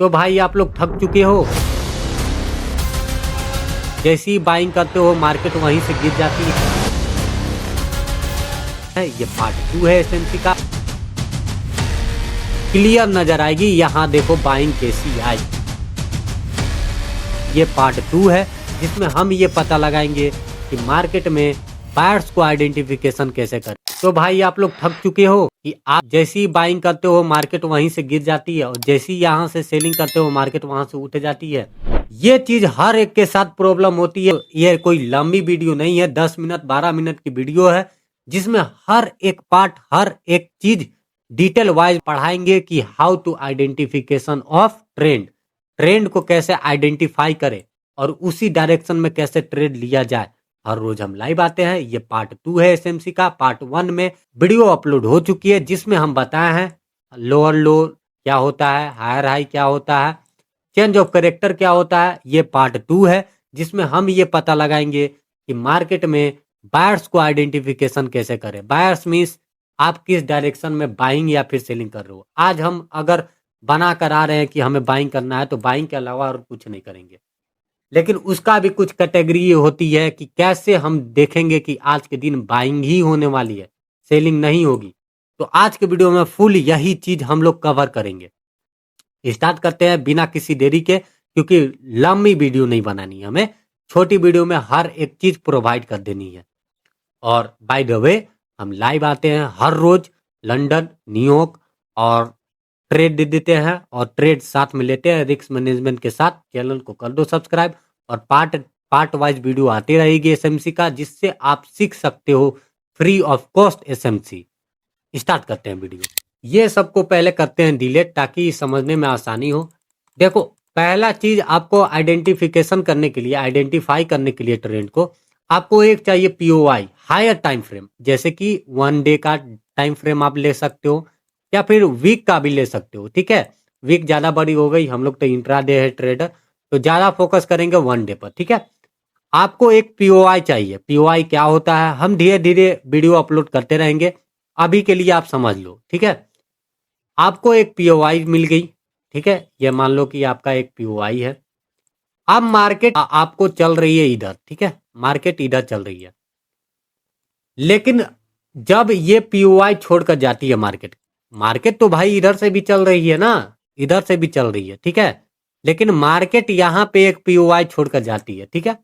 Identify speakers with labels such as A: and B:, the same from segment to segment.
A: तो भाई आप लोग थक चुके हो। जैसे ही बाइंग करते हो मार्केट वहीं से गिर जाती है। ये पार्ट 2 है एसएमसी का। क्लियर नजर आएगी, यहाँ देखो बाइंग कैसी आई। ये पार्ट 2 है जिसमें हम ये पता लगाएंगे कि मार्केट में बायर्स को आइडेंटिफिकेशन कैसे करें। तो भाई आप लोग थक चुके हो कि आप जैसे ही बाइंग करते हो मार्केट वहीं से गिर जाती है, और जैसे ही यहाँ से सेलिंग करते हो मार्केट वहां से उठ जाती है। ये चीज हर एक के साथ प्रॉब्लम होती है। ये कोई लंबी वीडियो नहीं है, 10 मिनट 12 मिनट की वीडियो है जिसमें हर एक पार्ट हर एक चीज डिटेल वाइज पढ़ाएंगे कि how to identification of trend. Trend को कैसे आइडेंटिफाई करें और उसी डायरेक्शन में कैसे ट्रेड लिया जाए। हर रोज हम लाइव आते हैं। ये पार्ट 2 है एसएमसी का। पार्ट 1 में वीडियो अपलोड हो चुकी है जिसमें हम बताए हैं लोअर लो क्या होता है, हायर हाई क्या होता है, चेंज ऑफ करेक्टर क्या होता है। ये पार्ट 2 है जिसमें हम ये पता लगाएंगे कि मार्केट में बायर्स को आइडेंटिफिकेशन कैसे करें। बायर्स मीन्स आप किस डायरेक्शन में बाइंग या फिर सेलिंग कर रहे हो। आज हम अगर बना कर आ रहे हैं कि हमें बाइंग करना है तो बाइंग के अलावा और कुछ नहीं करेंगे, लेकिन उसका भी कुछ कैटेगरी होती है कि कैसे हम देखेंगे कि आज के दिन बाइंग ही होने वाली है, सेलिंग नहीं होगी। तो आज के वीडियो में फुल यही चीज हम लोग कवर करेंगे। स्टार्ट करते हैं बिना किसी देरी के, क्योंकि लंबी वीडियो नहीं बनानी है, हमें छोटी वीडियो में हर एक चीज प्रोवाइड कर देनी है। और बाय द वे हम लाइव आते हैं हर रोज लंदन, न्यूयॉर्क, और ट्रेड दे देते हैं और ट्रेड साथ में लेते हैं रिस्क मैनेजमेंट के साथ। चैनल को कर दो सब्सक्राइब और पार्ट वाइज वीडियो आती रहेगी एसएमसी का, जिससे आप सीख सकते हो free of cost SMC. Start करते हैं वीडियो। ये सबको पहले करते हैं डिलीट ताकि समझने में आसानी हो। देखो पहला चीज आपको आइडेंटिफिकेशन करने के लिए, आइडेंटिफाई करने के लिए ट्रेंड को आपको एक चाहिए पीओआई, हायर टाइम फ्रेम। जैसे कि 1 डे का टाइम फ्रेम आप ले सकते हो या फिर वीक का भी ले सकते हो। ठीक है, वीक ज्यादा बड़ी हो गई, हम लोग तो इंट्राडे है ट्रेडर, तो ज्यादा फोकस करेंगे 1 डे पर। ठीक है, आपको एक पीओआई चाहिए। पीओआई क्या होता है हम धीरे धीरे वीडियो अपलोड करते रहेंगे, अभी के लिए आप समझ लो। ठीक है, आपको एक पीओआई मिल गई। ठीक है, ये मान लो कि आपका एक पीओआई है। अब मार्केट आपको चल रही है इधर। ठीक है, मार्केट इधर चल रही है, लेकिन जब ये पीओआई छोड़कर जाती है मार्केट, मार्केट तो भाई इधर से भी चल रही है ना, इधर से भी चल रही है। ठीक है, लेकिन मार्केट यहां पे एक पीओआई छोड़कर जाती है। ठीक है,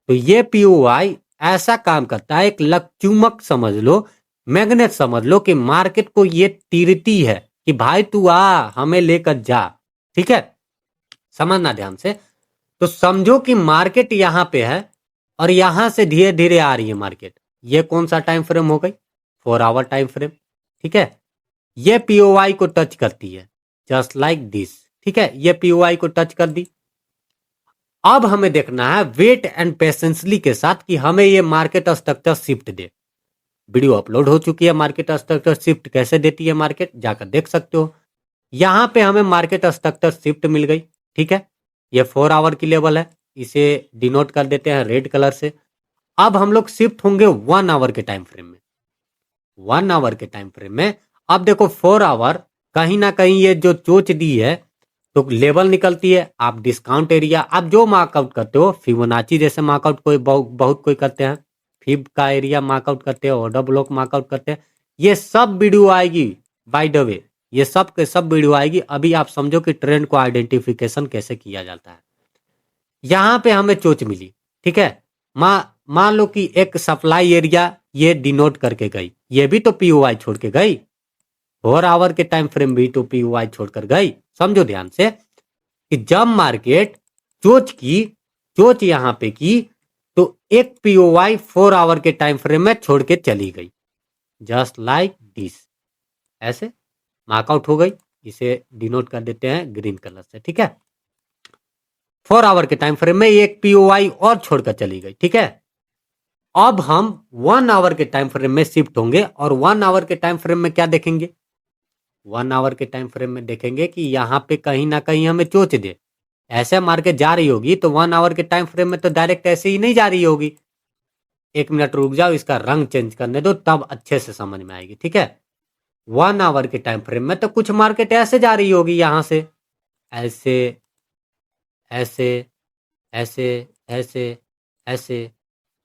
A: तो ये पीओआई ऐसा काम करता है, एक लकचुमक समझ लो, मैग्नेट समझ लो, कि मार्केट को ये तीरती है कि भाई तू आ हमें लेकर जा। ठीक है, समझना ध्यान से। तो समझो कि मार्केट यहां पे है और यहां से धीरे धीरे आ रही है मार्केट। ये कौन सा टाइम फ्रेम हो गई, 4 आवर टाइम फ्रेम। ठीक है, ये पीओआई को टच करती है जस्ट लाइक दिस। ठीक है, ये पीओआई को टच कर दी। अब हमें देखना है वेट एंड पेशेंसली के साथ कि हमें ये मार्केट स्ट्रक्चर शिफ्ट दे। वीडियो अपलोड हो चुकी है, मार्केट स्ट्रक्चर शिफ्ट कैसे देती है मार्केट, जाकर देख सकते हो। यहां पे हमें मार्केट स्ट्रक्चर शिफ्ट मिल गई। ठीक है, ये 4 आवर की लेवल है, इसे डिनोट कर देते हैं रेड कलर से। अब हम लोग शिफ्ट होंगे 1 आवर के टाइम फ्रेम में। 1 आवर के टाइम फ्रेम में अब देखो 4 आवर कहीं ना कहीं ये जो चोच दी है तो लेवल निकलती है। आप डिस्काउंट एरिया आप जो मार्कआउट करते हो, फिबोनाची जैसे मार्कआउट कोई बहुत कोई करते हैं, फिब का एरिया मार्कआउट करते हैं, ऑर्डर ब्लॉक मार्कआउट करते हैं। ये सब वीडियो आएगी बाय द वे, ये सब के सब वीडियो आएगी। अभी आप समझो कि ट्रेंड को आइडेंटिफिकेशन कैसे किया जाता है। यहां पे हमें चोच मिली। ठीक है, मान लो कि एक सप्लाई एरिया ये डिनोट करके गई, ये भी तो पीओआई छोड़ के गई। 4 आवर के टाइम फ्रेम भी तो पीओआई छोड़कर गई। समझो ध्यान से कि जब मार्केट चोच यहां पे की तो एक पीओआई 4 आवर के टाइम फ्रेम में छोड़ के चली गई जस्ट लाइक दिस। ऐसे मार्कआउट हो गई, इसे डिनोट कर देते हैं ग्रीन कलर से। ठीक है, 4 आवर के टाइम फ्रेम में एक पीओआई और छोड़कर चली गई। ठीक है, अब हम 1 आवर के टाइम फ्रेम में शिफ्ट होंगे और 1 आवर के टाइम फ्रेम में क्या देखेंगे, 1 आवर के टाइम फ्रेम में देखेंगे कि यहां पे कहीं ना कहीं हमें चोच दे। ऐसे मार्केट जा रही होगी तो 1 आवर के टाइम फ्रेम में तो डायरेक्ट ऐसे ही नहीं जा रही होगी। 1 मिनट रुक जाओ, इसका रंग चेंज करने दो, तब अच्छे से समझ में आएगी। ठीक है, 1 आवर के टाइम फ्रेम में तो कुछ मार्केट ऐसे जा रही होगी, यहां से ऐसे ऐसे ऐसे ऐसे ऐसे,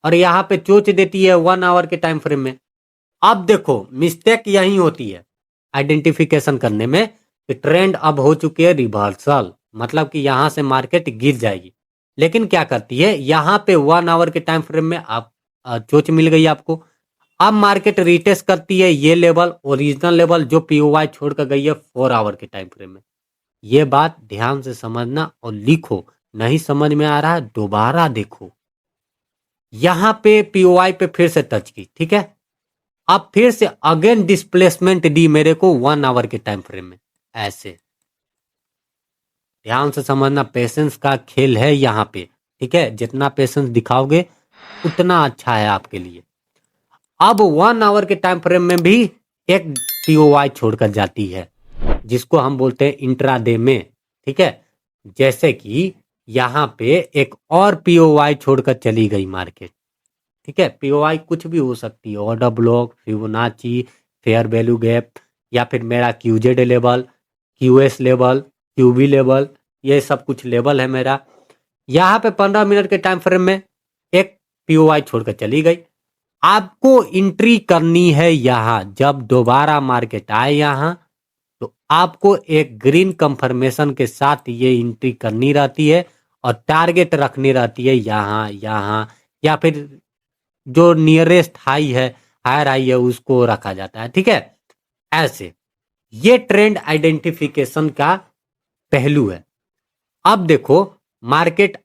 A: और यहाँ पे चोच देती है 1 आवर के टाइम फ्रेम में। अब देखो मिस्टेक यही होती है आइडेंटिफिकेशन करने में कि ट्रेंड अब हो चुकी है रिवर्सल, मतलब कि यहाँ से मार्केट गिर जाएगी। लेकिन क्या करती है, यहाँ पे 1 आवर के टाइम फ्रेम में आप चोच मिल गई आपको। अब मार्केट रिटेस्ट करती है ये लेवल, ओरिजिनल लेवल जो पीओवाई छोड़ कर गई है 4 आवर के टाइम फ्रेम में। ये बात ध्यान से समझना और लिखो, नहीं समझ में आ रहा है दोबारा देखो। यहाँ पे पीओवाई पे फिर से टच की, ठीक है। अब फिर से अगेन डिस्प्लेसमेंट दी मेरे को 1 आवर के टाइम फ्रेम में, ऐसे। ध्यान से समझना, पेशेंस का खेल है यहाँ पे, ठीक है। जितना पेशेंस दिखाओगे उतना अच्छा है आपके लिए। अब 1 आवर के टाइम फ्रेम में भी एक पीओवाई छोड़कर जाती है, जिसको हम बोलते हैं इंट्राडे में, ठीक है। जैसे कि यहाँ पे एक और पीओवाई छोड़कर चली गई मार्केट, ठीक है। पीओवाई कुछ भी हो सकती है, order block, Fibonacci, fair value gap, या फिर मेरा QZ level, QS level, QB level, ये सब कुछ लेवल है मेरा। यहाँ पे 15 मिनट के टाइम फ्रेम में एक पीओवाई छोड़कर चली गई। आपको एंट्री करनी है यहाँ, जब दोबारा मार्केट आए यहाँ तो आपको एक ग्रीन कंफर्मेशन के साथ ये एंट्री करनी रहती है और टारगेट रखनी रहती है यहाँ, यहाँ, या फिर जो नियरेस्ट हाई है, हायर हाई है, उसको रखा जाता है, ठीक है। ऐसे ये ट्रेंड आइडेंटिफिकेशन का पहलू है। अब देखो मार्केट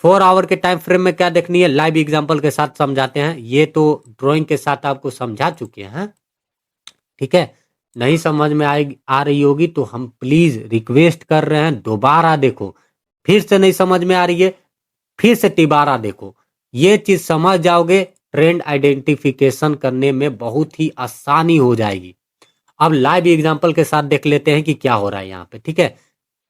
A: 4 आवर के टाइम फ्रेम में क्या देखनी है, लाइव एग्जांपल के साथ समझाते हैं। ये तो ड्राइंग के साथ आपको समझा चुके हैं, ठीक है। नहीं समझ में आ रही होगी तो हम प्लीज रिक्वेस्ट कर रहे हैं दोबारा देखो। फिर से नहीं समझ में आ रही है, फिर से तिबारा देखो। ये चीज समझ जाओगे, ट्रेंड आइडेंटिफिकेशन करने में बहुत ही आसानी हो जाएगी। अब लाइव एग्जांपल के साथ देख लेते हैं कि क्या हो रहा है यहाँ पे, ठीक है।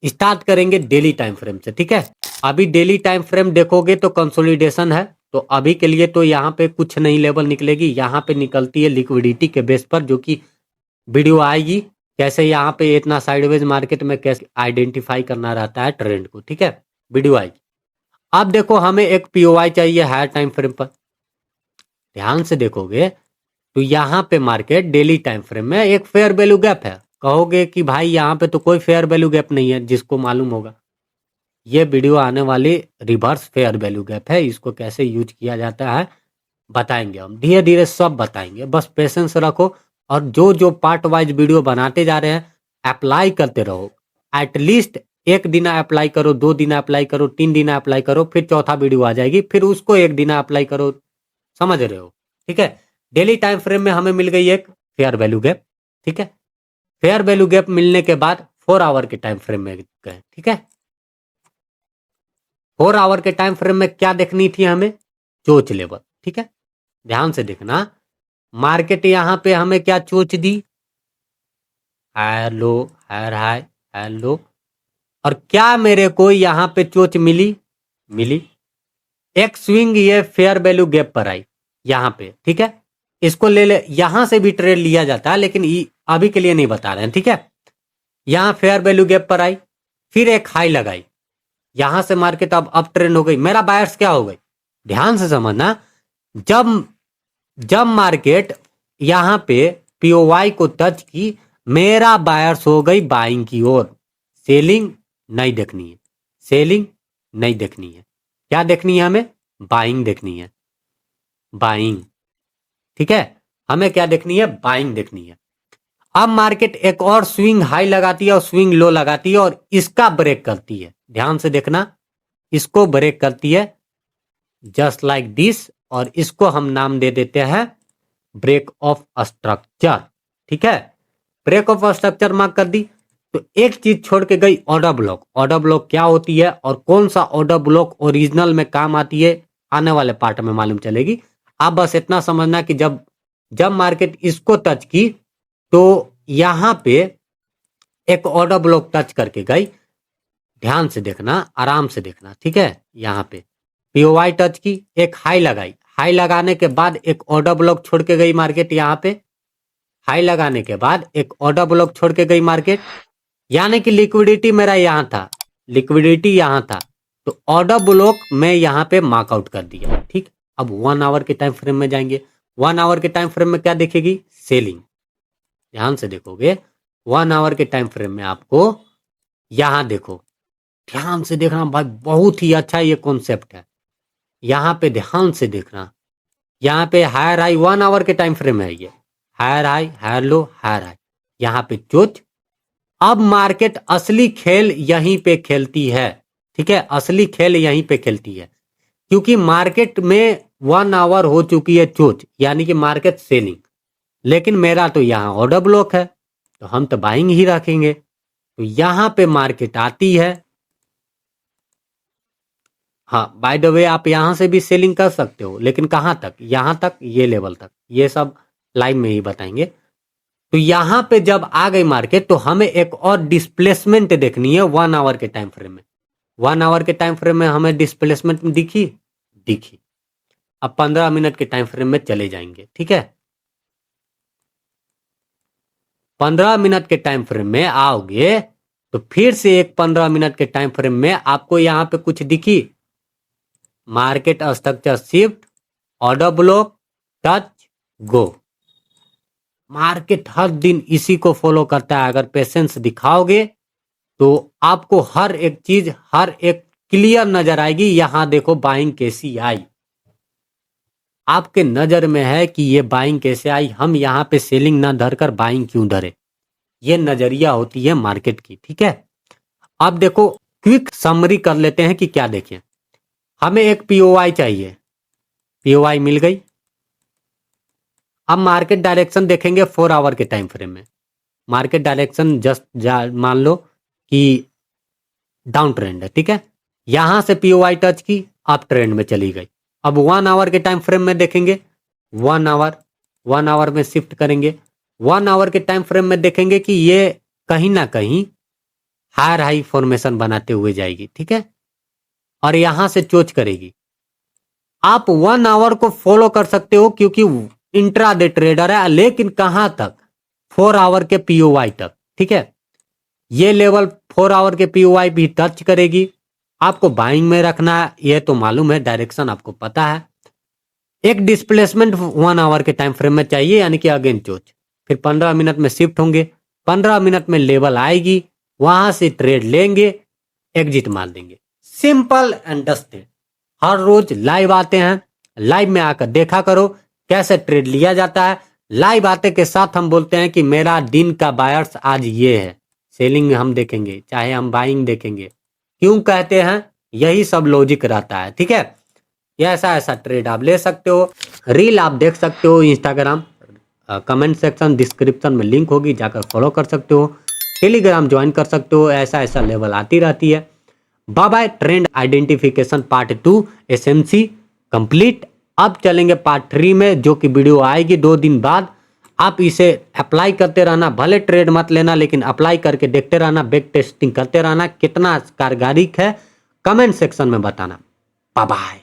A: स्टार्ट करेंगे डेली टाइम फ्रेम से, ठीक है। अभी डेली टाइम फ्रेम देखोगे तो कंसोलिडेशन है, तो अभी के लिए तो यहाँ पे कुछ नई लेवल निकलेगी। यहाँ पे निकलती है लिक्विडिटी के बेस पर, जो कि वीडियो आएगी कैसे यहाँ पे इतना साइडवेज मार्केट में कैसे आइडेंटिफाई करना रहता है ट्रेंड को, ठीक है। वीडियो आएगी। अब देखो हमें एक पीओवाई चाहिए हायर टाइम फ्रेम पर। ध्यान से देखोगे तो यहाँ पे मार्केट डेली टाइम फ्रेम में एक फेयर वैल्यू गैप है। कहोगे कि भाई यहाँ पे तो कोई फेयर वैल्यू गैप नहीं है, जिसको मालूम होगा ये वीडियो आने वाली रिवर्स फेयर वैल्यू गैप है। इसको कैसे यूज किया जाता है बताएंगे हम, धीरे धीरे सब बताएंगे, बस पेशेंस रखो। और जो जो पार्ट वाइज वीडियो बनाते जा रहे हैं अप्लाई करते रहो। एटलीस्ट एक दिन अप्लाई करो, 2 दिन अप्लाई करो, 3 दिन अप्लाई करो, फिर चौथा वीडियो आ जाएगी, फिर उसको एक दिन अप्लाई करो। समझ रहे हो, ठीक है। डेली टाइम फ्रेम में हमें मिल गई एक फेयर वैल्यू गैप, ठीक है। फेयर वैल्यू गैप मिलने के बाद 4 आवर के टाइम फ्रेम में गए, ठीक है। 4 आवर के टाइम फ्रेम में क्या देखनी थी हमें, चोच लेवल, ठीक है। ध्यान से देखना, मार्केट यहाँ पे हमें क्या चोच दी, higher low, higher high, higher low, और क्या मेरे को यहाँ पे चोच मिली, मिली एक स्विंग, ये फेयर वैल्यू गैप पर आई यहाँ पे, ठीक है। इसको ले ले, यहां से भी ट्रेड लिया जाता है लेकिन अभी के लिए नहीं बता रहे हैं, ठीक है। यहाँ फेयर वैल्यू गैप पर आई, फिर एक हाई लगाई, यहां से मार्केट अब अप ट्रेंड हो गई। मेरा बायर्स क्या हो गई, ध्यान से समझना, जब जब मार्केट यहाँ पे पीओवाई को टच की, मेरा बायर्स हो गई बाइंग की ओर। सेलिंग नहीं देखनी है, सेलिंग नहीं देखनी है, क्या देखनी है हमें, बाइंग देखनी है, बाइंग, ठीक है। हमें क्या देखनी है, बाइंग देखनी है। अब मार्केट एक और स्विंग हाई लगाती है और स्विंग लो लगाती है और इसका ब्रेक करती है। ध्यान से देखना, इसको ब्रेक करती है जस्ट लाइक दिस, और इसको हम नाम दे देते हैं ब्रेक ऑफ स्ट्रक्चर, ठीक है। ब्रेक ऑफ स्ट्रक्चर मार्क कर दी तो एक चीज छोड़ के गई, ऑर्डर ब्लॉक। ऑर्डर ब्लॉक क्या होती है और कौन सा ऑर्डर ब्लॉक ओरिजिनल में काम आती है, आने वाले पार्ट में मालूम चलेगी। आप बस इतना समझना कि जब जब मार्केट इसको टच की तो यहां पे एक ऑर्डर ब्लॉक टच करके गई। ध्यान से देखना, आराम से देखना, ठीक है। यहाँ पे पीओवाई टच की, एक हाई लगाई, हाई लगाने के बाद एक ऑर्डर ब्लॉक छोड़ के गई मार्केट। यहाँ पे हाई लगाने के बाद एक ऑर्डर ब्लॉक छोड़ के गई मार्केट, यानी कि लिक्विडिटी मेरा यहाँ था, लिक्विडिटी यहाँ था, तो ऑर्डर ब्लॉक मैं यहाँ पे मार्कआउट कर दिया। ठीक, अब 1 आवर के टाइम फ्रेम में जाएंगे। 1 आवर के टाइम फ्रेम में क्या दिखेगी? सेलिंग। ध्यान से देखोगे 1 आवर के टाइम फ्रेम में आपको यहाँ देखो, ध्यान से देखना भाई, बहुत ही अच्छा ये कॉन्सेप्ट है। यहाँ पे ध्यान से देखना, यहाँ पे हायर हाई 1 आवर के टाइम फ्रेम है, ये higher high, higher low, higher high, यहाँ पे चोच। अब मार्केट असली खेल यहीं पे खेलती है। ठीक है, असली खेल यहीं पे खेलती है, क्योंकि मार्केट में 1 आवर हो चुकी है चोच, यानी कि मार्केट सेलिंग। लेकिन मेरा तो यहाँ ऑर्डर ब्लॉक है, तो हम तो बाइंग ही रखेंगे। तो यहाँ पे मार्केट आती है। हाँ, बाय द वे आप यहाँ से भी सेलिंग कर सकते हो, लेकिन कहाँ तक? यहाँ तक, ये लेवल तक, ये सब लाइव में ही बताएंगे। तो यहाँ पे जब आ गई मार्केट, तो हमें एक और डिस्प्लेसमेंट देखनी है 1 आवर के टाइम फ्रेम में। 1 आवर के टाइम फ्रेम में हमें डिस्प्लेसमेंट दिखी? दिखी। अब 15 मिनट के टाइम फ्रेम में चले जाएंगे। ठीक है, 15 मिनट के टाइम फ्रेम में आओगे तो फिर से एक 15 मिनट के टाइम फ्रेम में आपको यहाँ पे कुछ दिखी? Market structure shift, order block, touch, go. Market हर दिन इसी को फॉलो करता है। अगर पेशेंस दिखाओगे तो आपको हर एक चीज, हर एक क्लियर नजर आएगी। यहां देखो बाइंग कैसी आई, आपके नजर में है कि ये बाइंग कैसे आई, हम यहां पे सेलिंग ना धरकर बाइंग क्यों धरे। ये नजरिया होती है मार्केट की। ठीक है, अब देखो क्विक समरी कर लेते हैं कि क्या देखें। हमें एक पीओआई चाहिए, पीओआई मिल गई। अब मार्केट डायरेक्शन देखेंगे 4 आवर के टाइम फ्रेम में। मार्केट डायरेक्शन जस्ट मान लो कि डाउन ट्रेंड है। ठीक है, यहां से पीओआई टच की, अप ट्रेंड में चली गई। अब 1 आवर के टाइम फ्रेम में देखेंगे, 1 आवर में शिफ्ट करेंगे। 1 आवर के टाइम फ्रेम में देखेंगे कि ये कहीं ना कहीं हायर हाई फॉर्मेशन बनाते हुए जाएगी। ठीक है, और यहां से चोच करेगी। आप 1 आवर को फॉलो कर सकते हो क्योंकि इंट्राडे ट्रेडर है, लेकिन कहां तक? 4 आवर के पीओवाई तक। ठीक है, ये लेवल 4 आवर के पीओवाई भी टच करेगी। आपको बाइंग में रखना है, ये तो मालूम है, डायरेक्शन आपको पता है। एक डिस्प्लेसमेंट 1 आवर के टाइम फ्रेम में चाहिए, यानी कि अगेन चोच। फिर 15 मिनट में शिफ्ट होंगे, 15 मिनट में लेवल आएगी, वहां से ट्रेड लेंगे, एग्जिट मार देंगे। Simple and dusted. हर रोज लाइव आते हैं, लाइव में आकर देखा करो कैसे ट्रेड लिया जाता है। लाइव आते के साथ हम बोलते हैं कि मेरा दिन का बायर्स आज ये है, सेलिंग हम देखेंगे चाहे हम बाइंग देखेंगे। क्यों कहते हैं? यही सब लॉजिक रहता है। ठीक है, ये ऐसा ऐसा ट्रेड आप ले सकते हो। रील आप देख सकते हो इंस्टाग्राम, कमेंट सेक्शन डिस्क्रिप्शन में लिंक होगी, जाकर फॉलो कर सकते हो। टेलीग्राम ज्वाइन कर सकते हो, ऐसा ऐसा लेवल आती रहती है। Bye bye. Trend identification part 2 SMC complete. अब चलेंगे पार्ट 3 में, जो कि वीडियो आएगी 2 दिन बाद। आप इसे अप्लाई करते रहना, भले ट्रेड मत लेना, लेकिन अप्लाई करके देखते रहना, बैक टेस्टिंग करते रहना, कितना कारगर है कमेंट सेक्शन में बताना। Bye bye.